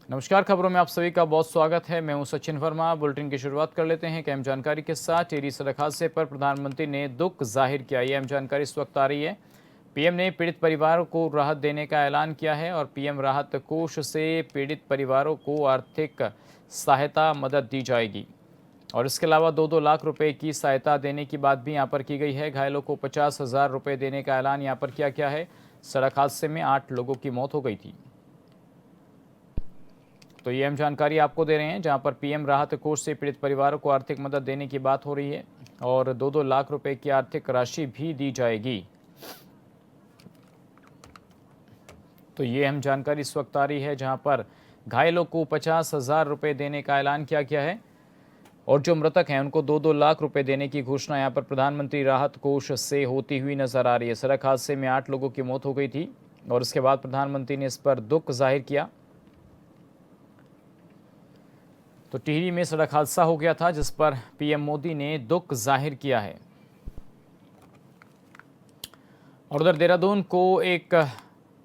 नमस्कार, खबरों में आप सभी का बहुत स्वागत है। मैं हूं सचिन वर्मा। बुलेटिन की शुरुआत कर लेते हैं अहम जानकारी के साथ। टिहरी सड़क हादसे पर प्रधानमंत्री ने दुख जाहिर किया। ये अहम जानकारी इस वक्त आ रही है। पीएम ने पीड़ित परिवारों को राहत देने का ऐलान किया है और पीएम राहत कोष से पीड़ित परिवारों को आर्थिक सहायता मदद दी जाएगी। और इसके अलावा 2-2 लाख रुपए की सहायता देने की बात भी यहाँ पर की गई है। घायलों को 50,000 रुपये देने का ऐलान यहाँ पर किया गया है। सड़क हादसे में 8 लोगों की मौत हो गई थी। तो ये हम जानकारी आपको दे रहे हैं, जहां पर पीएम राहत कोष से पीड़ित परिवारों को आर्थिक मदद देने की बात हो रही है और 2-2 लाख रुपए की आर्थिक राशि भी दी जाएगी। तो ये हम जानकारी इस वक्त आ रही है, जहां पर घायलों को 50,000 रुपये देने का ऐलान किया गया है और जो मृतक हैं उनको 2-2 लाख रुपए देने की घोषणा यहाँ पर प्रधानमंत्री राहत कोष से होती हुई नजर आ रही है। सड़क हादसे में 8 लोगों की मौत हो गई थी और उसके बाद प्रधानमंत्री ने इस पर दुख जाहिर किया। तो टिहरी में सड़क हादसा हो गया था, जिस पर पीएम मोदी ने दुख जाहिर किया है। और उधर देहरादून को एक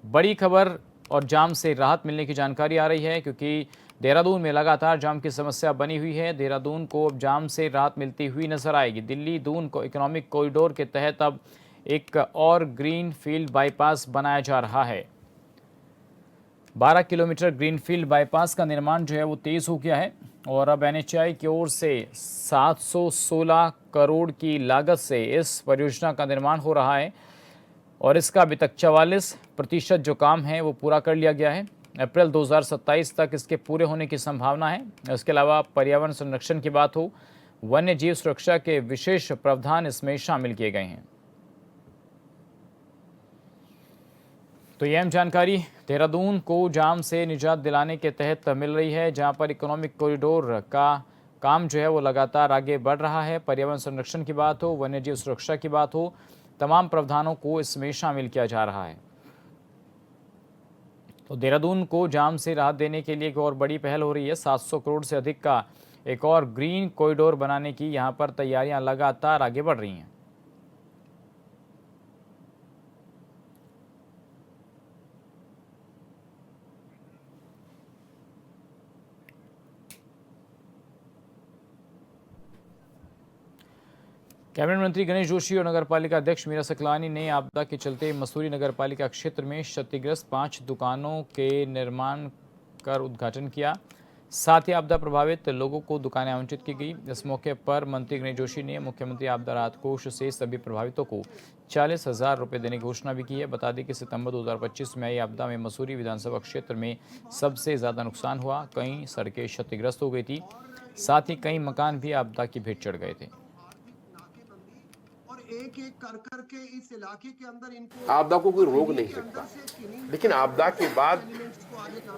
बड़ी खबर और जाम से राहत मिलने की जानकारी आ रही है, क्योंकि देहरादून में लगातार जाम की समस्या बनी हुई है। देहरादून को अब जाम से राहत मिलती हुई नजर आएगी। दिल्ली दून को इकोनॉमिक कॉरिडोर के तहत अब एक और ग्रीन फील्ड बाईपास बनाया जा रहा है। 12 किलोमीटर ग्रीनफील्ड बाईपास का निर्माण जो है वो तेज हो गया है और अब एनएचएआई की ओर से 716 करोड़ की लागत से इस परियोजना का निर्माण हो रहा है और इसका अभी तक 44% जो काम है वो पूरा कर लिया गया है। अप्रैल 2027 तक इसके पूरे होने की संभावना है। इसके अलावा पर्यावरण संरक्षण की बात हो, वन्य जीव सुरक्षा के विशेष प्रावधान इसमें शामिल किए गए हैं। तो यह जानकारी देहरादून को जाम से निजात दिलाने के तहत मिल रही है, जहां पर इकोनॉमिक कॉरिडोर का काम जो है वो लगातार आगे बढ़ रहा है। पर्यावरण संरक्षण की बात हो, वन्यजीव सुरक्षा की बात हो, तमाम प्रावधानों को इसमें शामिल किया जा रहा है। तो देहरादून को जाम से राहत देने के लिए एक और बड़ी पहल हो रही है। 700 करोड़ से अधिक का एक और ग्रीन कॉरिडोर बनाने की यहाँ पर तैयारियां लगातार आगे बढ़ रही हैं। कैबिनेट मंत्री गणेश जोशी और नगरपालिका अध्यक्ष मीरा सकलानी ने आपदा के चलते मसूरी नगरपालिका क्षेत्र में क्षतिग्रस्त 5 दुकानों के निर्माण कर उद्घाटन किया। साथ ही आपदा प्रभावित लोगों को दुकानें आवंटित की गई। इस मौके पर मंत्री गणेश जोशी ने मुख्यमंत्री आपदा राहत कोष से सभी प्रभावितों को 40,000 रुपये देने की घोषणा भी की है। बता दें कि सितंबर 2025 में आई आपदा में मसूरी विधानसभा क्षेत्र में सबसे ज़्यादा नुकसान हुआ। कई सड़कें क्षतिग्रस्त हो गई थी, साथ ही कई मकान भी आपदा की भेंट चढ़ गए थे। एक एक कर के इस इलाके के अंदर इनको आपदा को कोई रोक नहीं सकता, लेकिन आपदा के बाद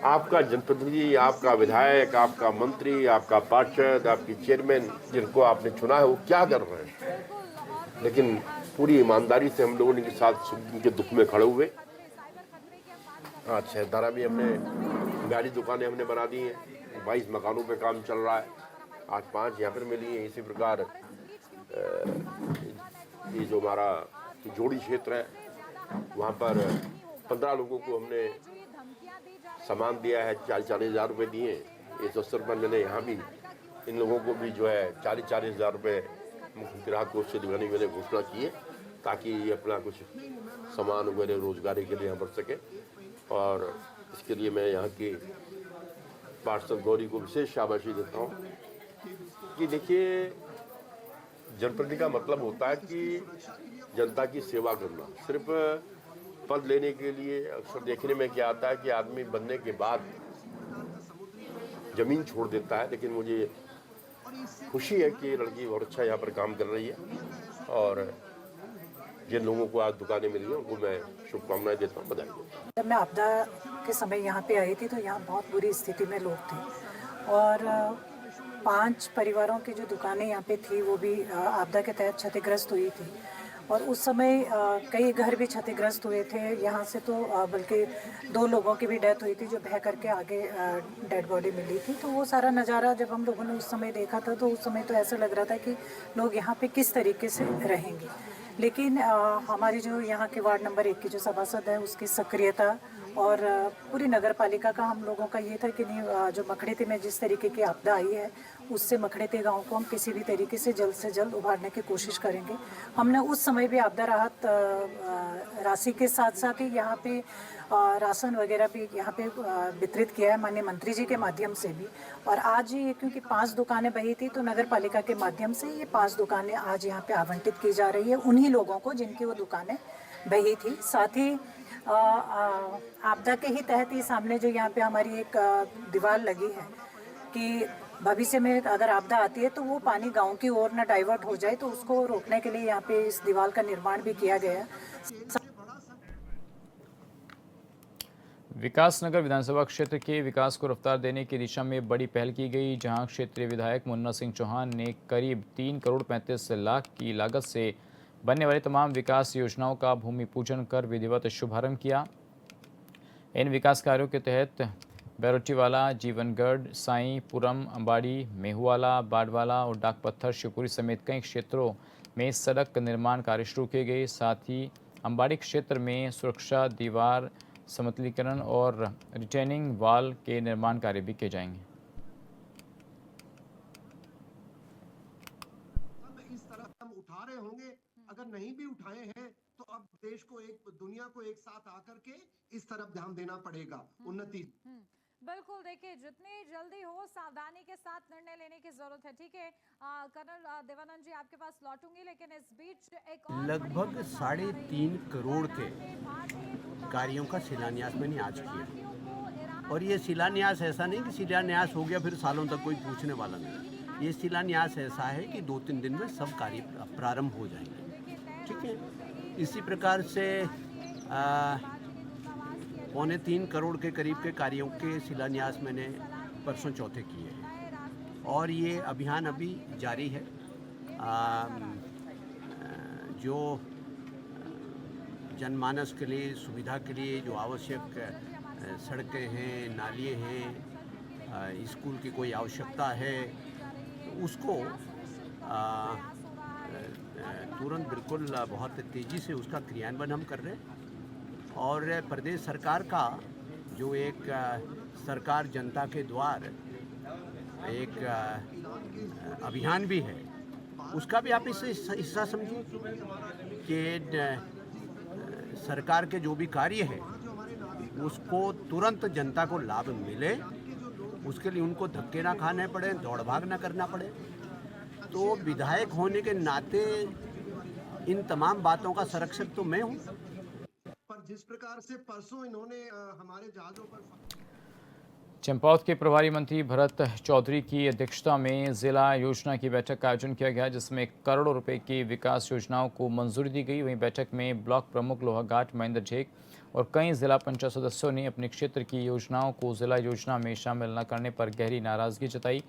आपका जनप्रतिनिधि, आपका विधायक, आपका मंत्री, आपका पार्षद, आपकी चेयरमैन जिनको आपने चुना है वो क्या कर रहे हैं। लेकिन पूरी ईमानदारी से हम लोगों के साथ उनके दुख में खड़े हुए। आज शहरदारा भी हमने गाड़ी दुकानें हमने बना दी हैं, 22 मकानों पे काम चल रहा है। आज 5 यहाँ पर मिली हैं। इसी प्रकार ये जो हमारा जोड़ी क्षेत्र है वहाँ पर 15 लोगों को हमने सामान दिया है, 40-40 हज़ार रुपये दिए। इस अवसर पर मैंने यहाँ भी इन लोगों को भी जो है 40-40 हज़ार रुपये मुख्यमंत्री राहत कोष से दिलाने की मैंने घोषणा की है, ताकि ये अपना कुछ सामान वगैरह रोजगारी के लिए यहाँ बढ़ सके। और इसके लिए मैं यहाँ की पार्षद गौरी को विशेष शाबाशी देता हूँ कि देखिए, जनप्रतिनिधि का मतलब होता है कि जनता की सेवा करना। सिर्फ पद लेने के लिए अक्सर देखने में क्या आता है कि आदमी बनने के बाद जमीन छोड़ देता है, लेकिन मुझे खुशी है कि ये लड़की बहुत अच्छा यहाँ पर काम कर रही है और जिन लोगों को आज दुकानें मिली हैं उनको मैं शुभकामनाएं देता हूँ, बधाई देता हूँ। जब मैं आपदा के समय यहाँ पे आई थी तो यहाँ बहुत बुरी स्थिति में लोग थे और 5 परिवारों की जो दुकानें यहाँ पे थी वो भी आपदा के तहत क्षतिग्रस्त हुई थी और उस समय कई घर भी क्षतिग्रस्त हुए थे। यहाँ से तो बल्कि 2 लोगों की भी डेथ हुई थी जो बह करके आगे डेड बॉडी मिली थी। तो वो सारा नज़ारा जब हम लोगों ने उस समय देखा था तो उस समय तो ऐसा लग रहा था कि लोग यहाँ पे किस तरीके से रहेंगे। लेकिन हमारी जो यहाँ के वार्ड नंबर 1 की जो सभासद है उसकी सक्रियता और पूरी नगर पालिका का हम लोगों का ये था कि नहीं, जो मखड़ेती में जिस तरीके की आपदा आई है उससे मखड़ेती गांव को हम किसी भी तरीके से जल्द उभारने की कोशिश करेंगे। हमने उस समय भी आपदा राहत राशि के साथ साथ ही यहाँ पे राशन वगैरह भी यहाँ पे वितरित किया है माननीय मंत्री जी के माध्यम से भी। और आज ही क्योंकि 5 दुकानें बही थी तो नगर पालिका के माध्यम से ये 5 दुकानें आज यहाँ पे आवंटित की जा रही है उन्हीं लोगों को जिनकी वो दुकानें बही थी। साथ ही आपदा के ही तहत ही सामने जो यहाँ पे हमारी एक दीवार लगी है कि भविष्य में अगर आपदा आती है तो वो पानी गांव की ओर न डाइवर्ट हो जाए, तो उसको रोकने के लिए यहाँ पे इस दीवार का निर्माण भी किया गया है। विकासनगर विधानसभा क्षेत्र के विकास को रफ्तार देने की दिशा में बड़ी पहल की गई, जहां क्षेत्रीय विधायक मुन्ना सिंह चौहान ने करीब 3 करोड़ 35 लाख की लागत से बनने वाली तमाम विकास योजनाओं का भूमि पूजन कर विधिवत शुभारंभ किया। इन विकास कार्यों के तहत बैरोटीवाला, जीवनगढ़, साईपुरम, अंबाड़ी, मेहुवाला, बाड़वाला और डाकपत्थर, शिवपुरी समेत कई क्षेत्रों में सड़क निर्माण कार्य शुरू किए गए। साथ ही अंबाड़ी क्षेत्र में सुरक्षा दीवार, समतलीकरण और रिटेनिंग वॉल के निर्माण कार्य भी किए जाएंगे। इस तरह हम उठा रहे होंगे, अगर नहीं भी उठाए हैं तो अब देश को दुनिया को एक साथ आकर के इस तरफ ध्यान देना पड़ेगा। उन्नति बिल्कुल, देखिए जितनी जल्दी हो सावधानी के साथ निर्णय लेने की जरूरत है। ठीक है कर्नल देवानंद जी, आपके पास लौटूंगी, लेकिन इस बीच एक और लगभग 3.5 करोड़ के कार्यों का शिलान्यास मैंने आज किया। और ये शिलान्यास ऐसा नहीं कि शिलान्यास हो गया फिर सालों तक कोई पूछने वाला नहीं। ये शिलान्यास ऐसा है कि 2-3 दिन में सब कार्य प्रारंभ हो जाएंगे। ठीक है, इसी प्रकार से 3.25 करोड़ के करीब के कार्यों के शिलान्यास मैंने परसों चौथे किए हैं और ये अभियान अभी जारी है। जो जनमानस के लिए सुविधा के लिए जो आवश्यक सड़कें हैं, नालियाँ हैं, स्कूल की कोई आवश्यकता है तो उसको तुरंत बिल्कुल बहुत तेज़ी से उसका क्रियान्वयन हम कर रहे हैं। और प्रदेश सरकार का जो एक सरकार जनता के द्वार एक अभियान भी है, उसका भी आप इससे हिस्सा समझिए कि सरकार के जो भी कार्य है उसको तुरंत जनता को लाभ मिले, उसके लिए उनको धक्के ना खाने पड़े, दौड़ भाग ना करना पड़े। तो विधायक होने के नाते इन तमाम बातों का संरक्षक तो मैं हूँ। पर जिस प्रकार से परसों इन्होंने हमारे जहाजों पर चंपावत के प्रभारी मंत्री भरत चौधरी की अध्यक्षता में जिला योजना की बैठक का आयोजन किया गया, जिसमें करोड़ों रुपए की विकास योजनाओं को मंजूरी दी गई। वहीं बैठक में ब्लॉक प्रमुख लोहाघाट महेंद्र झेक और कई जिला पंचायत सदस्यों ने अपने क्षेत्र की योजनाओं को जिला योजना में शामिल न करने पर गहरी नाराजगी जताई।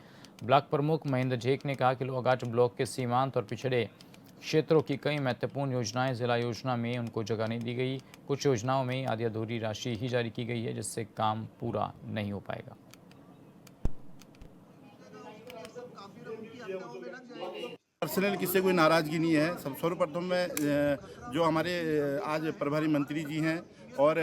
ब्लॉक प्रमुख महेंद्र झेक ने कहा कि लोहाघाट ब्लॉक के सीमांत और पिछड़े क्षेत्रों की कई महत्वपूर्ण योजनाएं जिला योजना में उनको जगह नहीं दी गई। कुछ योजनाओं में आधी अधूरी राशि ही जारी की गई है, जिससे काम पूरा नहीं हो पाएगा। पर्सनल किसी कोई नाराज़गी नहीं है। सब सर्वप्रथम में जो हमारे आज प्रभारी मंत्री जी हैं और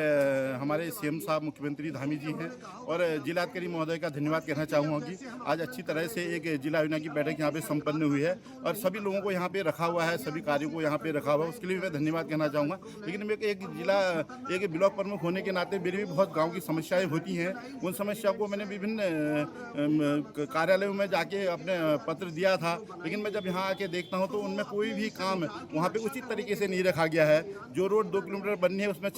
हमारे सीएम साहब मुख्यमंत्री धामी जी हैं और जिलाधिकारी महोदय का धन्यवाद कहना चाहूँगा कि आज अच्छी तरह से एक जिला योजना की बैठक यहाँ पे संपन्न हुई है और सभी लोगों को यहाँ पे रखा हुआ है, सभी कार्यों को यहाँ पे रखा हुआ है, उसके लिए मैं धन्यवाद कहना चाहूँगा। लेकिन मैं एक ब्लॉक प्रमुख होने के नाते मेरी भी बहुत गाँव की समस्याएँ होती हैं। उन समस्या को मैंने विभिन्न कार्यालयों में जाके अपने पत्र दिया था, लेकिन मैं जब यहाँ आके देखता हूँ तो उनमें कोई भी काम वहाँ पे उचित तरीके से नहीं रखा गया है। जो रोड 2 किलोमीटर बननी है उसमें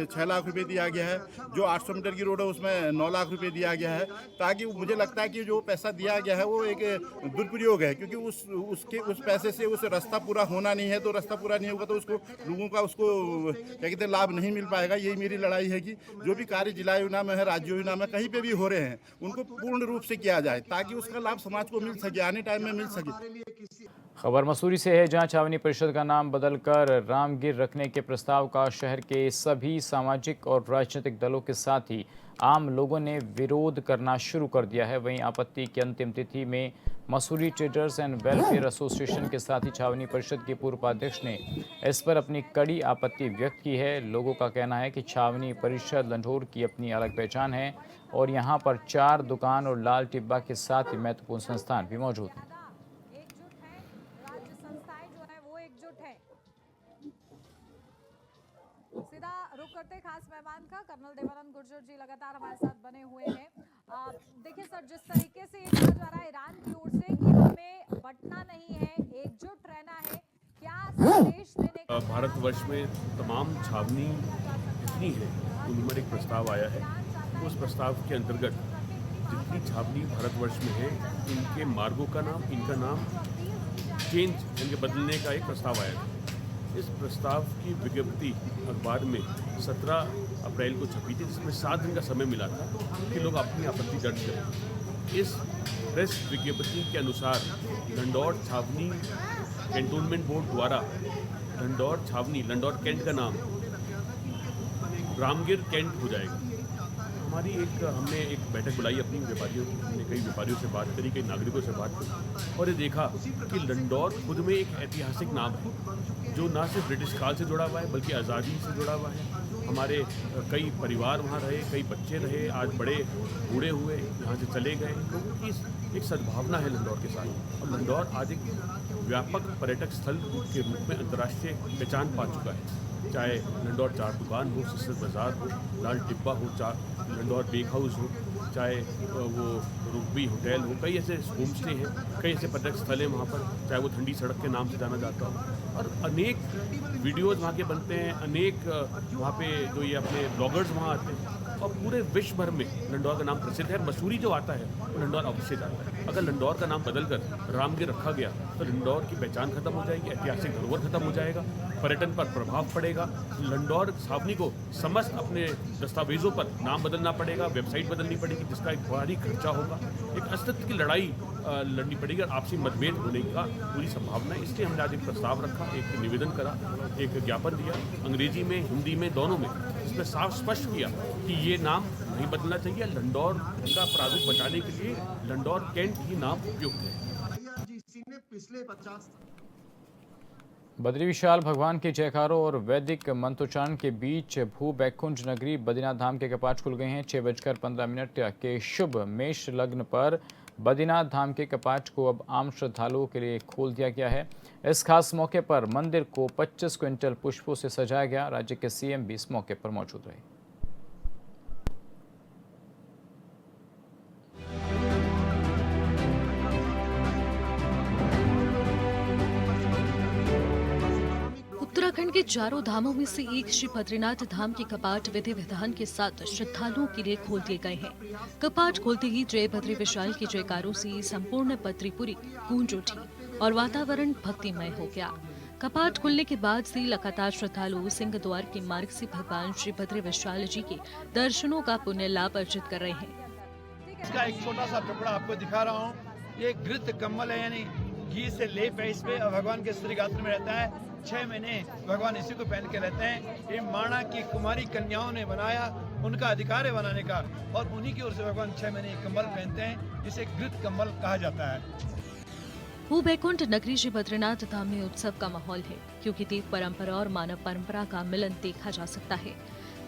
6 लाख रुपए दिया गया है, जो 800 मीटर की रोड है उसमें 9 लाख रुपए दिया गया है, ताकि मुझे लगता है कि जो पैसा दिया गया है वो एक दुरुपयोग है, क्योंकि उस पैसे से उस रास्ता पूरा होना नहीं है। तो रास्ता पूरा नहीं होगा तो उसको लोगों का क्या कहते हैं लाभ नहीं मिल पाएगा। यही मेरी लड़ाई है कि जो भी कार्य जिला योजना में है, राज्य योजना में कहीं पे भी हो रहे हैं, उनको पूर्ण रूप से किया जाए ताकि उसका लाभ समाज को मिल सके, आने टाइम में मिल सके। खबर मसूरी से है, जहां छावनी परिषद का नाम बदलकर रामगिर रखने के प्रस्ताव का शहर के सभी सामाजिक और राजनीतिक दलों के साथ ही आम लोगों ने विरोध करना शुरू कर दिया है। वहीं आपत्ति की अंतिम तिथि में Mussoorie traders and welfare association के साथ ही छावनी परिषद के पूर्व उपाध्यक्ष ने इस पर अपनी कड़ी आपत्ति व्यक्त की है। लोगों का कहना है कि छावनी परिषद लंढोर की अपनी अलग पहचान है और यहाँ पर 4 दुकान और लाल टिब्बा के साथ ही महत्वपूर्ण संस्थान भी मौजूद हैं। एकजुट है, राज्य संस्थाएं जो है वो एकजुट है। सीधा रुक करते खास मेहमान का, कर्नल देवानंद गुर्जर जी लगातार हमारे साथ बने हुए हैं। देखिए सर, जिस तरीके से ये कहा जा रहा है ईरान की ओर से कि हमें बंटना नहीं है, एकजुट रहना है, क्या संदेश देने का भारतवर्ष में तमाम छावनी जितनी है उन पर एक प्रस्ताव आया है। उस प्रस्ताव के अंतर्गत जितनी छावनी भारतवर्ष में है इनके मार्गों का नाम, इनका नाम चेंज इनके बदलने का एक प्रस्ताव आया है। इस प्रस्ताव की विज्ञप्ति अखबार में 17 अप्रैल को छपी थी, जिसमें 7 दिन का समय मिला था कि लोग अपनी आपत्ति दर्ज करें। इस प्रेस विज्ञप्ति के अनुसार लंढौर छावनी कैंटोनमेंट बोर्ड द्वारा लंढौर छावनी, लंढौर कैंट का नाम रामगिर कैंट हो जाएगा। हमने एक बैठक बुलाई अपनी व्यापारियों की, हमने कई व्यापारियों से बात करी, कई नागरिकों से बात करी और ये देखा कि लंढौर खुद में एक ऐतिहासिक नाम है जो ना सिर्फ ब्रिटिश काल से जुड़ा हुआ है बल्कि आज़ादी से जुड़ा हुआ है। हमारे कई परिवार वहाँ रहे, कई बच्चे रहे, आज बड़े बूढ़े हुए यहाँ से चले गए। लोगों की एक सद्भावना है लंढौर के साथ और लंढौर आज एक व्यापक पर्यटक स्थल के रूप में अंतर्राष्ट्रीय पहचान पा चुका है। चाहे लंढौर 4 दुकान हो, सिस्टर बाज़ार हो, लाल टिब्बा हो, लंढौर बेक हाउस हो, चाहे वो रुकबी होटल हो, कई ऐसे होम स्टे हैं, कई ऐसे पर्यटक स्थल हैं वहाँ पर, चाहे वो ठंडी सड़क के नाम से जाना जाता हो और अनेक वीडियोज़ वहाँ के बनते हैं, अनेक वहाँ पे जो ये अपने ब्लॉगर्स वहाँ आते हैं और पूरे विश्व भर में लंढौर का नाम प्रसिद्ध है। मसूरी जो आता है वो लंढौर अवश्य जाता है। अगर लंढौर का नाम बदलकर रामगिर रखा गया तो लंढौर की पहचान खत्म हो जाएगी, ऐतिहासिक धरोहर खत्म हो जाएगा, पर्यटन पर प्रभाव पड़ेगा। लंढौर छावनी को समस्त अपने दस्तावेजों पर नाम बदलना पड़ेगा, वेबसाइट बदलनी पड़ेगी, जिसका एक भारी खर्चा होगा, एक अस्तित्व की लड़ाई लड़नी पड़ेगी और आपसी मतभेद होने का पूरी संभावना है। इसलिए हमने आज एक प्रस्ताव रखा, एक निवेदन करा, एक ज्ञापन दिया अंग्रेजी में, हिंदी में, दोनों में, इसमें साफ स्पष्ट किया कि ये नाम नहीं बदलना चाहिए। लंढौर का प्रारूप बचाने के लिए लंढौर कैंट ही नाम उपयुक्त है। ने पिछले 50 बद्री विशाल भगवान के जयकारों और वैदिक मंत्रोच्चारण के बीच भू बैकुंठ नगरी बद्रीनाथ धाम के कपाट खुल गए हैं। 6:15 के शुभ मेष लग्न पर बद्रीनाथ धाम के कपाट को अब आम श्रद्धालुओं के लिए खोल दिया गया है। इस खास मौके पर मंदिर को 25 क्विंटल पुष्पों से सजाया गया। राज्य के सीएम भी इस मौके पर मौजूद रहे। उत्तराखंड के चारों धामों में से एक श्री बद्रीनाथ धाम के कपाट विधि विधान के साथ श्रद्धालुओं के लिए खोल दिए गए हैं। कपाट खोलते ही जय बद्री विशाल के जयकारों से संपूर्ण बद्रीपुरी गूंज उठी और वातावरण भक्तिमय हो गया। कपाट खुलने के बाद से लगातार श्रद्धालु सिंह द्वार के मार्ग से भगवान श्री बद्री विशाल जी के दर्शनों का पुण्य लाभ अर्जित कर रहे हैं। इसका एक छोटा सा टुकड़ा आपको दिखा रहा हूँ। ये घृत कम्बल है, यानी घी से लेप है इस पे और भगवान के श्रीगात्र में रहता है। 6 महीने भगवान इसी को पहन के रहते हैं। ये माणा की कुमारी कन्याओं ने बनाया, उनका अधिकार है बनाने का और उन्हीं की ओर से भगवान 6 महीने कंबल पहनते हैं, जिसे घृत कंबल कहा जाता है। भू बैकुंठ नगरी श्री बद्रीनाथ धाम में उत्सव का माहौल है, क्योंकि देव परंपरा और मानव परंपरा का मिलन देखा जा सकता है।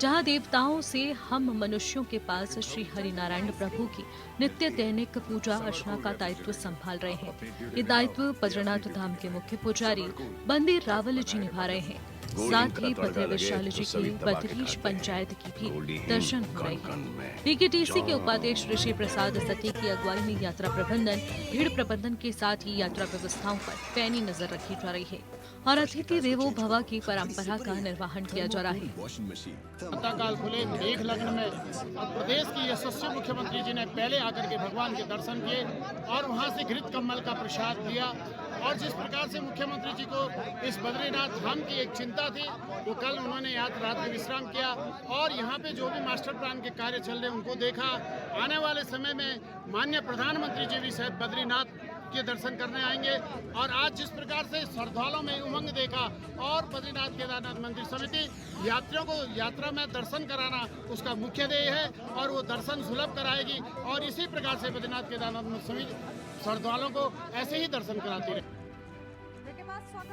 जहां देवताओं से हम मनुष्यों के पास श्री हरिनारायण प्रभु की नित्य दैनिक पूजा अर्चना का दायित्व संभाल रहे हैं। ये दायित्व बद्रीनाथ धाम के मुख्य पुजारी बंदी रावल जी निभा रहे हैं। साथ ही बद्री विशाल जी की बद्रीश पंचायत की भी दर्शन हो रहे हैं। पीकेटीसी के उपाध्यक्ष ऋषि प्रसाद सती की अगुवाई में यात्रा प्रबंधन, भीड़ प्रबंधन के साथ ही यात्रा व्यवस्थाओं पर पैनी नजर रखी जा रही है और अतिथि देवो भव की परंपरा का निर्वहन किया जा रहा है। काल खुले मेघ लग्न में प्रदेश की यशस्वी मुख्यमंत्री जी ने पहले आकर के भगवान के दर्शन किए और वहां से घृत कम्बल का प्रसाद दिया। और जिस प्रकार से मुख्यमंत्री जी को इस बद्रीनाथ धाम की एक चिंता थी, वो कल उन्होंने रात्रि विश्राम किया और यहाँ पे जो भी मास्टर प्लान के कार्य चल रहे हैं उनको देखा। आने वाले समय में माननीय प्रधानमंत्री जी भी शायद बद्रीनाथ के दर्शन करने आएंगे। और आज जिस प्रकार से श्रद्धालुओं में उमंग देखा और बद्रीनाथ केदारनाथ मंदिर समिति यात्रियों को यात्रा में दर्शन कराना उसका मुख्य ध्येय है और वो दर्शन सुलभ कराएगी और इसी प्रकार से बद्रीनाथ केदारनाथ समिति श्रद्धालुओं को ऐसे ही दर्शन कराती रहे।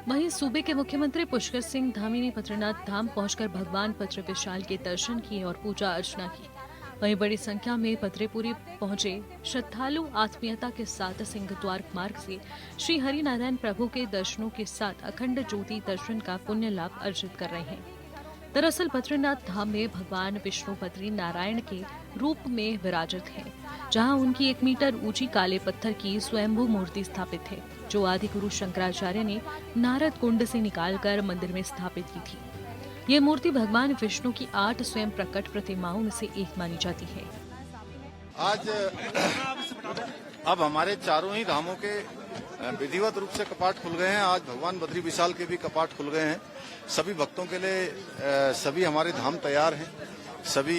वहीं सूबे के मुख्यमंत्री पुष्कर सिंह धामी ने बद्रीनाथ धाम पहुंचकर भगवान बद्री विशाल के दर्शन किए और पूजा अर्चना की। वहीं बड़ी संख्या में बद्रीपुरी पहुंचे श्रद्धालु आत्मीयता के साथ सिंहद्वार मार्ग से श्री हरिनारायण प्रभु के दर्शनों के साथ अखंड ज्योति दर्शन का पुण्य लाभ अर्जित कर रहे हैं। दरअसल बद्रीनाथ धाम में भगवान विष्णु बद्री नारायण के रूप में विराजित हैं, जहां उनकी 1 मीटर ऊंची काले पत्थर की स्वयंभू मूर्ति स्थापित है, जो आदि गुरु शंकराचार्य ने नारद कुंड से निकालकर मंदिर में स्थापित की थी। ये मूर्ति भगवान विष्णु की 8 स्वयं प्रकट प्रतिमाओं में से एक मानी जाती है। आज अब हमारे चारों ही धामों के विधिवत रूप से कपाट खुल गए हैं। आज भगवान बद्री विशाल के भी कपाट खुल गए हैं। सभी भक्तों के लिए सभी हमारे धाम तैयार हैं। सभी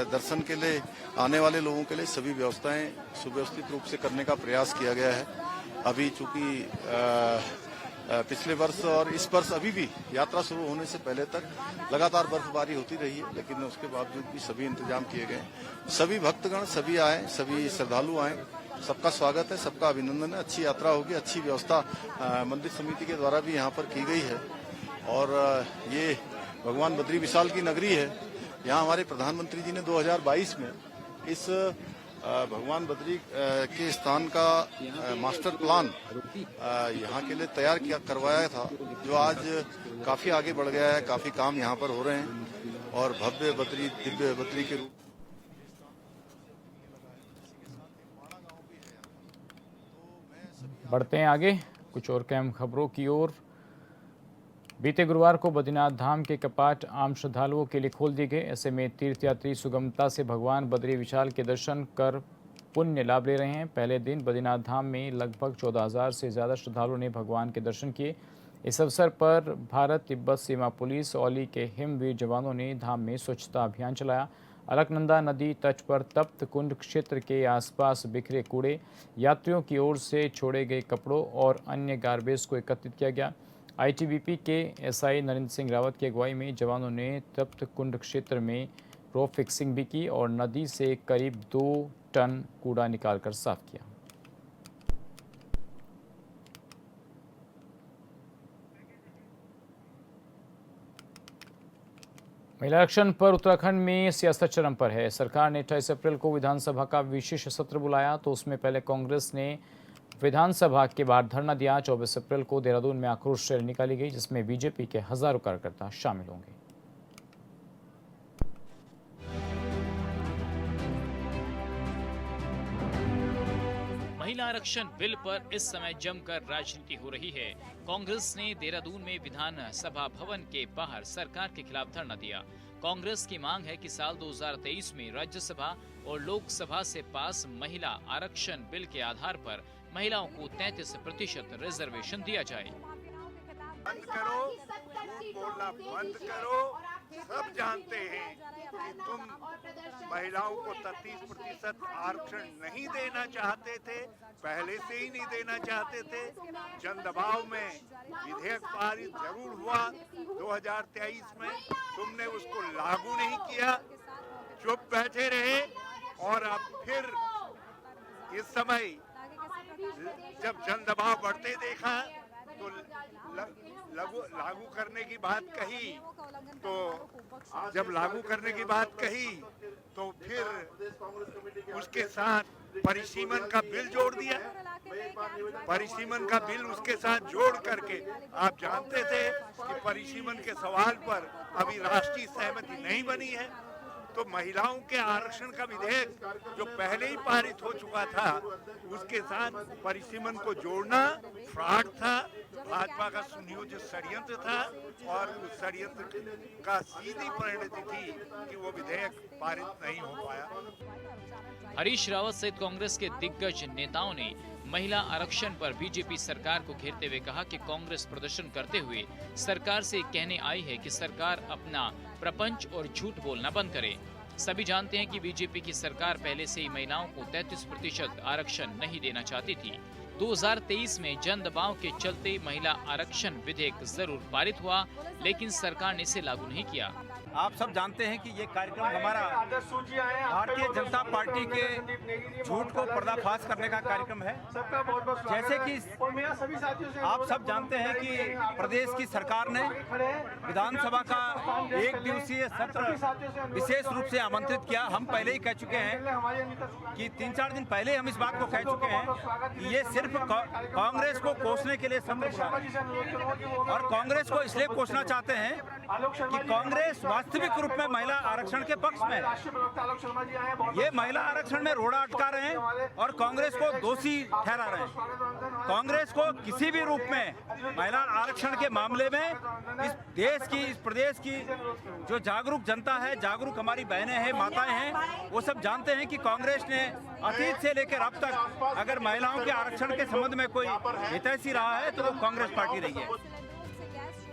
दर्शन के लिए आने वाले लोगों के लिए सभी व्यवस्थाएं सुव्यवस्थित रूप से करने का प्रयास किया गया है। अभी चूंकि पिछले वर्ष और इस वर्ष अभी भी यात्रा शुरू होने से पहले तक लगातार बर्फबारी होती रही है, लेकिन उसके बावजूद भी सभी इंतजाम किए गए। सभी भक्तगण सभी आए, सभी श्रद्धालु आए, सबका स्वागत है, सबका अभिनंदन है। अच्छी यात्रा होगी, अच्छी व्यवस्था मंदिर समिति के द्वारा भी यहाँ पर की गई है। और ये भगवान बद्री विशाल की नगरी है। यहाँ हमारे प्रधानमंत्री जी ने 2022 में इस भगवान बद्री के स्थान का मास्टर प्लान यहाँ के लिए तैयार करवाया था, जो आज काफी आगे बढ़ गया है। काफी काम यहाँ पर हो रहे हैं और भव्य बद्री, दिव्य बद्री के रूप बढ़ते हैं आगे कुछ और अहम खबरों की ओर। बीते गुरुवार को बद्रीनाथ धाम के कपाट आम श्रद्धालुओं के लिए खोल दिए गए। ऐसे में तीर्थयात्री सुगमता से भगवान बद्री विशाल के दर्शन कर पुण्य लाभ ले रहे हैं। पहले दिन बद्रीनाथ धाम में लगभग 14,000 से ज़्यादा श्रद्धालुओं ने भगवान के दर्शन किए। इस अवसर पर भारत तिब्बत सीमा पुलिस औली के हिमवीर जवानों ने धाम में स्वच्छता अभियान चलाया। अलकनंदा नदी तट पर तप्त कुंड क्षेत्र के आसपास बिखरे कूड़े, यात्रियों की ओर से छोड़े गए कपड़ों और अन्य गार्बेज को एकत्रित किया गया। आईटीबीपी के एसआई नरेंद्र सिंह रावत की अगुवाई में जवानों ने तप्त कुंड क्षेत्र में रो फिक्सिंग भी की और नदी से करीब 2 टन कूड़ा निकालकर साफ किया। महिला आरक्षण पर उत्तराखंड में सियासत चरम पर है। सरकार ने 28 अप्रैल को विधानसभा का विशेष सत्र बुलाया, तो उसमें पहले कांग्रेस ने विधानसभा के बाहर धरना दिया। 24 अप्रैल को देहरादून में आक्रोश रैली निकाली गई, जिसमें बीजेपी के हजारों कार्यकर्ता शामिल होंगे। महिला आरक्षण बिल पर इस समय जमकर राजनीति हो रही है। कांग्रेस ने देहरादून में विधानसभा भवन के बाहर सरकार के खिलाफ धरना दिया। कांग्रेस की मांग है कि साल 2023 में राज्यसभा और लोकसभा से पास महिला आरक्षण बिल के आधार पर महिलाओं को 33% रिजर्वेशन दिया जाए। बंद करो, बोलना बंद करो। सब जानते हैं कि तुम महिलाओं को 33% आरक्षण नहीं देना चाहते थे, पहले से ही नहीं देना चाहते थे। जन दबाव में विधेयक पारित जरूर हुआ 2023 में, तुमने उसको लागू नहीं किया, चुप बैठे रहे। और अब फिर इस समय जब जन दबाव बढ़ते देखा तो लागू करने की बात कही, तो जब लागू करने की बात कही तो फिर उसके साथ परिसीमन का बिल जोड़ दिया। परिसीमन का बिल उसके साथ जोड़ करके आप जानते थे कि परिसीमन के सवाल पर अभी राष्ट्रीय सहमति नहीं बनी है। तो महिलाओं के आरक्षण का विधेयक जो पहले ही पारित हो चुका था, उसके साथ परिसीमन को जोड़ना फ्रॉड था, भाजपा का सुनियोजित षड्यंत्र था और उस षड्यंत्र का सीधी परिणति थी कि वो विधेयक पारित नहीं हो पाया। हरीश रावत सहित कांग्रेस के दिग्गज नेताओं ने महिला आरक्षण पर बीजेपी सरकार को घेरते हुए कहा कि कांग्रेस प्रदर्शन करते हुए सरकार से कहने आई है कि सरकार अपना प्रपंच और झूठ बोलना बंद करे। सभी जानते हैं कि बीजेपी की सरकार पहले से ही महिलाओं को 33% आरक्षण नहीं देना चाहती थी। 2023 में जन दबाव के चलते महिला आरक्षण विधेयक जरूर पारित हुआ, लेकिन सरकार ने इसे लागू नहीं किया। आप सब जानते हैं कि ये कार्यक्रम हमारा भारतीय जनता पार्टी के झूठ को पर्दाफाश करने का कार्यक्रम है। जैसे कि आप सब जानते हैं कि प्रदेश की सरकार ने विधानसभा का 1 दिवसीय सत्र विशेष रूप से आमंत्रित किया। हम पहले ही कह चुके हैं कि 3-4 दिन पहले हम इस बात को कह चुके हैं कि ये सिर्फ कांग्रेस को कोसने के लिए सत्र बुला और कांग्रेस को इसलिए कोसना चाहते हैं कि कांग्रेस वास्तविक रूप में महिला आरक्षण के पक्ष में है। ये महिला आरक्षण में रोड़ा अटका रहे हैं और कांग्रेस को दोषी ठहरा रहे हैं। कांग्रेस को किसी भी रूप में महिला आरक्षण के मामले में इस देश की, इस प्रदेश की जो जागरूक जनता है, जागरूक हमारी बहनें हैं, माताएं हैं, वो सब जानते हैं कि कांग्रेस ने अतीत से लेकर अब तक अगर महिलाओं के आरक्षण के संबंध में कोई हितैषी रहा है तो वो कांग्रेस पार्टी रही है।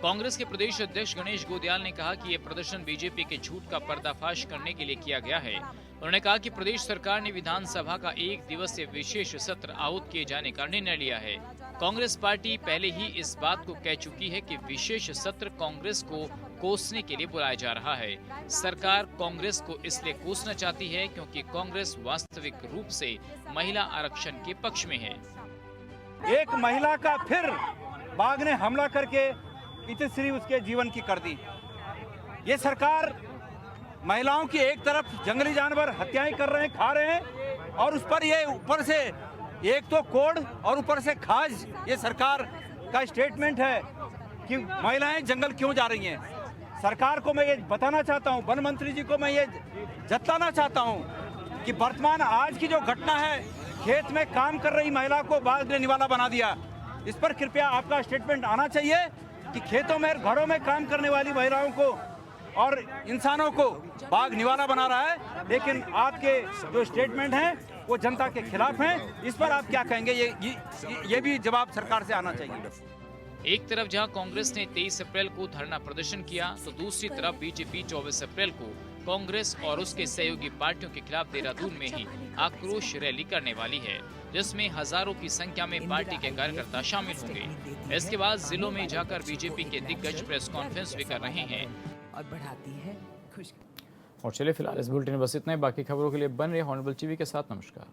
कांग्रेस के प्रदेश अध्यक्ष गणेश गोदियाल ने कहा कि ये प्रदर्शन बीजेपी के झूठ का पर्दाफाश करने के लिए किया गया है। उन्होंने कहा कि प्रदेश सरकार ने विधानसभा का 1 दिवसीय विशेष सत्र आहूत किए जाने का निर्णय लिया है। कांग्रेस पार्टी पहले ही इस बात को कह चुकी है कि विशेष सत्र कांग्रेस को कोसने के लिए बुलाया जा रहा है। सरकार कांग्रेस को इसलिए कोसना चाहती है क्योंकि कांग्रेस वास्तविक रूप से महिला आरक्षण के पक्ष में है। एक महिला का फिर बाघ ने हमला करके इतिश्री उसके जीवन की कर दी। ये सरकार महिलाओं की एक तरफ जंगली जानवर हत्याएं कर रहे हैं, खा रहे हैं, और उस पर ये ऊपर से एक तो कोड और ऊपर से खाज, ये सरकार का स्टेटमेंट है कि महिलाएं जंगल क्यों जा रही हैं। सरकार को मैं ये बताना चाहता हूं, वन मंत्री जी को मैं ये जताना चाहता हूं कि वर्तमान आज की जो घटना है, खेत में काम कर रही महिला को बाघ ने निवाला बना दिया। इस पर कृपया आपका स्टेटमेंट आना चाहिए कि खेतों में, घरों में काम करने वाली महिलाओं को और इंसानों को बाघ निवाला बना रहा है, लेकिन आपके जो स्टेटमेंट हैं वो जनता के खिलाफ हैं। इस पर आप क्या कहेंगे? ये भी जवाब सरकार से आना चाहिए। एक तरफ जहां कांग्रेस ने 23 अप्रैल को धरना प्रदर्शन किया, तो दूसरी तरफ बीजेपी 24 अप्रैल को कांग्रेस और उसके सहयोगी पार्टियों के खिलाफ देहरादून में ही आक्रोश रैली करने वाली है, जिसमें हजारों की संख्या में पार्टी के कार्यकर्ता शामिल होंगे। इसके बाद जिलों में जाकर बीजेपी के दिग्गज प्रेस कॉन्फ्रेंस भी कर रहे हैं और बढ़ाती है खुश। और चलिए फिलहाल इस बुलेटिन में बस इतना ही। बाकी खबरों के लिए बन रहे हॉनरेबल टीवी के साथ। नमस्कार।